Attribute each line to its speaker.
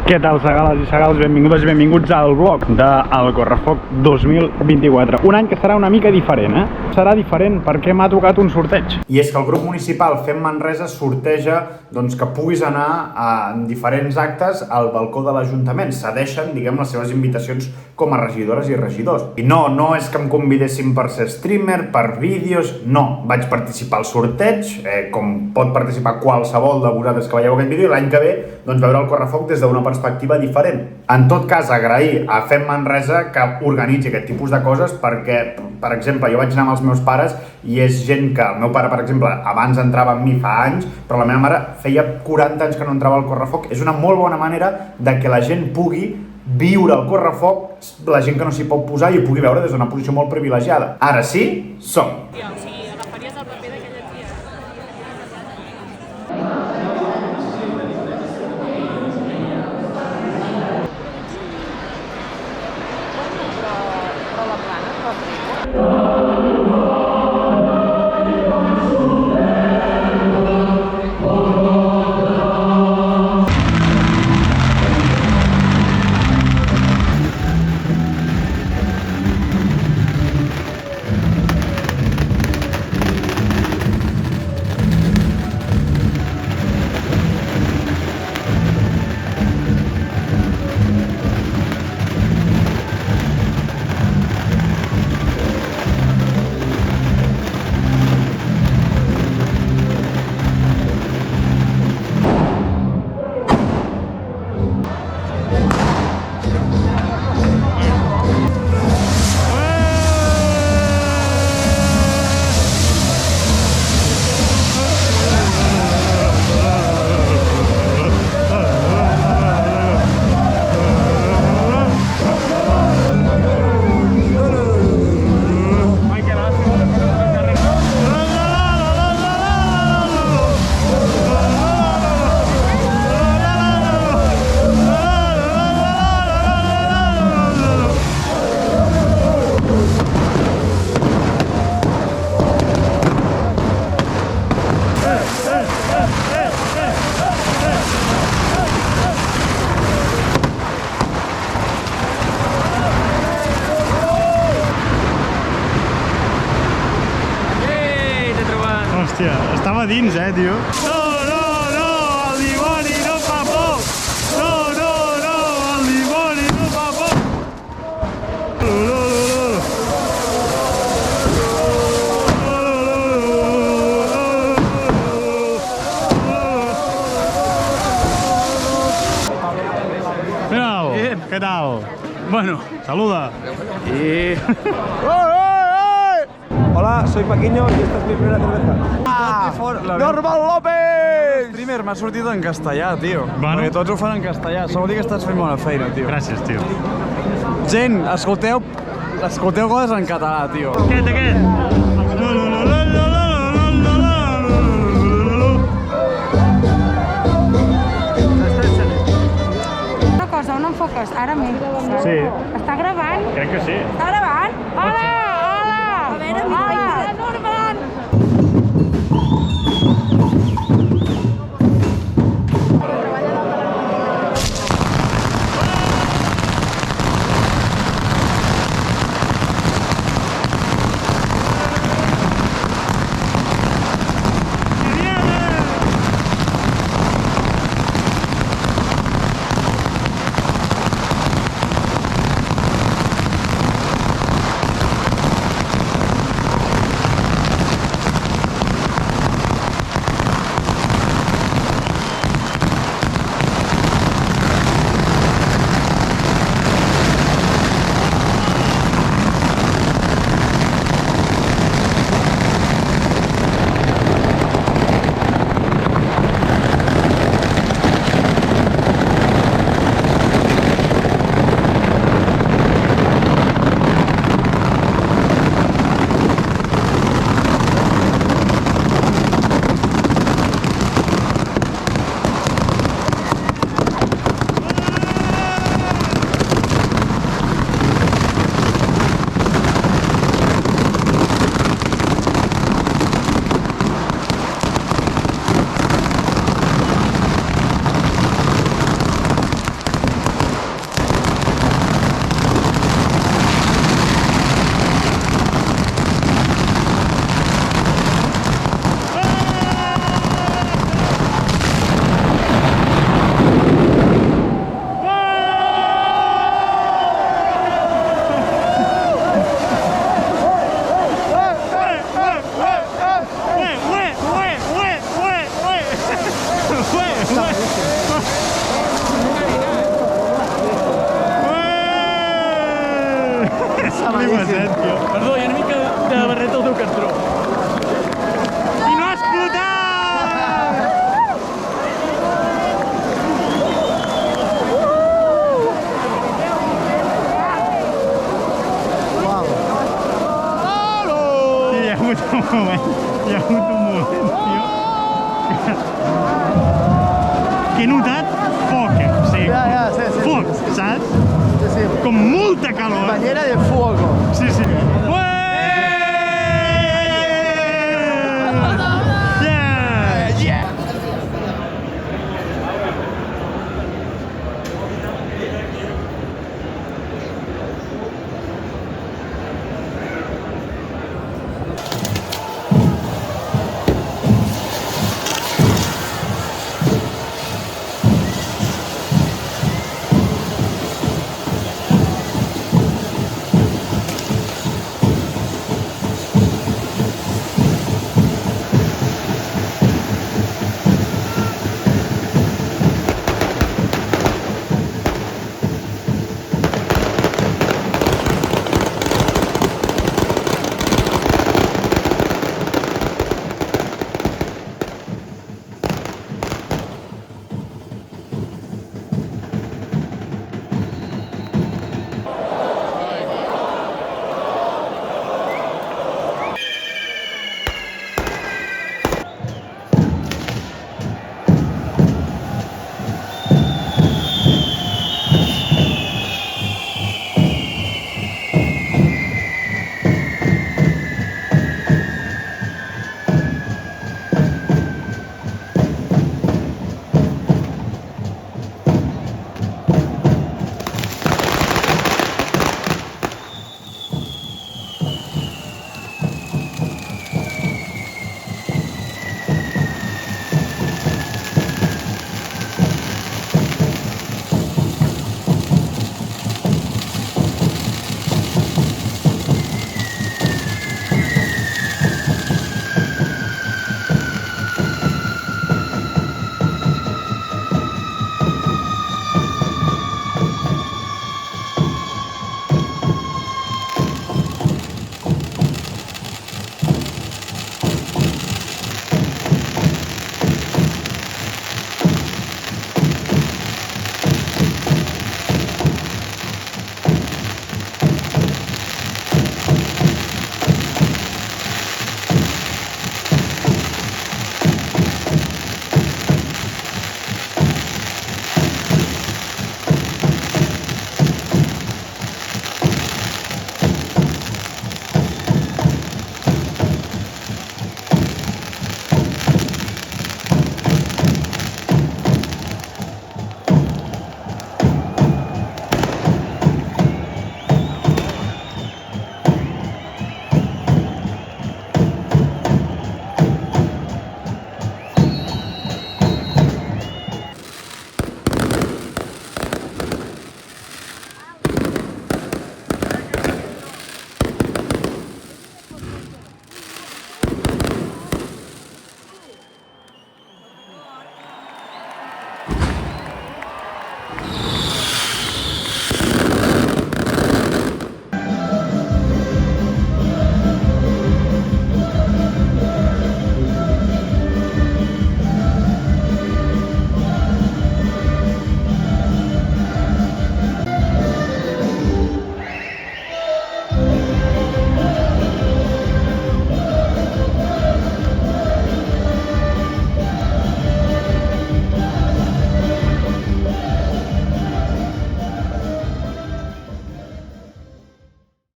Speaker 1: Què tal, segales i segals? Benvingudes i benvinguts al vlog del Correfoc 2024. Un any que serà una mica diferent, Serà diferent perquè m'ha tocat un sorteig. I és que el grup municipal Fem Manresa sorteja que puguis anar en diferents actes al balcó de l'Ajuntament. Cedeixen, les seves invitacions com a regidores i regidors. I no és que em convidessin per ser streamer, per vídeos, no. Vaig participar al sorteig, com pot participar qualsevol de vosaltres que veieu aquest vídeo, i l'any que ve veure el Correfoc des d'una perspectiva diferent. En tot cas, agrair a Fem Manresa que organitzi aquest tipus de coses perquè, per exemple, jo vaig anar amb els meus pares i és gent que el meu pare, per exemple, abans entrava amb mi fa anys, però la meva mare feia 40 anys que no entrava al Correfoc. És una molt bona manera de que la gent pugui viure el Correfoc, la gent que no s'hi pot posar i ho pugui veure des d'una posició molt privilegiada. Ara sí, som!
Speaker 2: O sigui, agafaries el paper d'aquella tia. Però la plana es va fer.
Speaker 1: Hòstia, estava dins, tio. No, el dimoni no fa por! No, el dimoni no fa por! Mira, ¿qué tal? Bueno, saluda.
Speaker 3: Hola, soy Paquiño y esta es mi primera cerveza.
Speaker 1: Norman López!
Speaker 3: Primer m'ha sortit en castellà, tio.
Speaker 1: Bueno.
Speaker 3: Perquè tots ho fan en castellà. Això vol dir que estàs fent bona feina, tio.
Speaker 1: Gràcies, tio.
Speaker 3: Gent, escolteu coses en català, tio.
Speaker 1: Aquest.
Speaker 2: Una cosa, on enfoques? Ara més.
Speaker 1: Sí.
Speaker 2: Està gravant?
Speaker 1: Crec que sí.
Speaker 2: Està gravant? Hola! A veure, hola, Norman!
Speaker 1: Flipes, tio.
Speaker 4: Perdó, hi ha una mica de barret al teu cartró.
Speaker 1: I no ha explotat! Tio, hi ha hagut un moment, tio. Que he notat foc, o sigui,
Speaker 3: Ja, sí,
Speaker 1: foc, saps?
Speaker 3: Sí, sí.
Speaker 1: Com molta calor.
Speaker 3: Bañera de fuego.
Speaker 1: Sí, sí.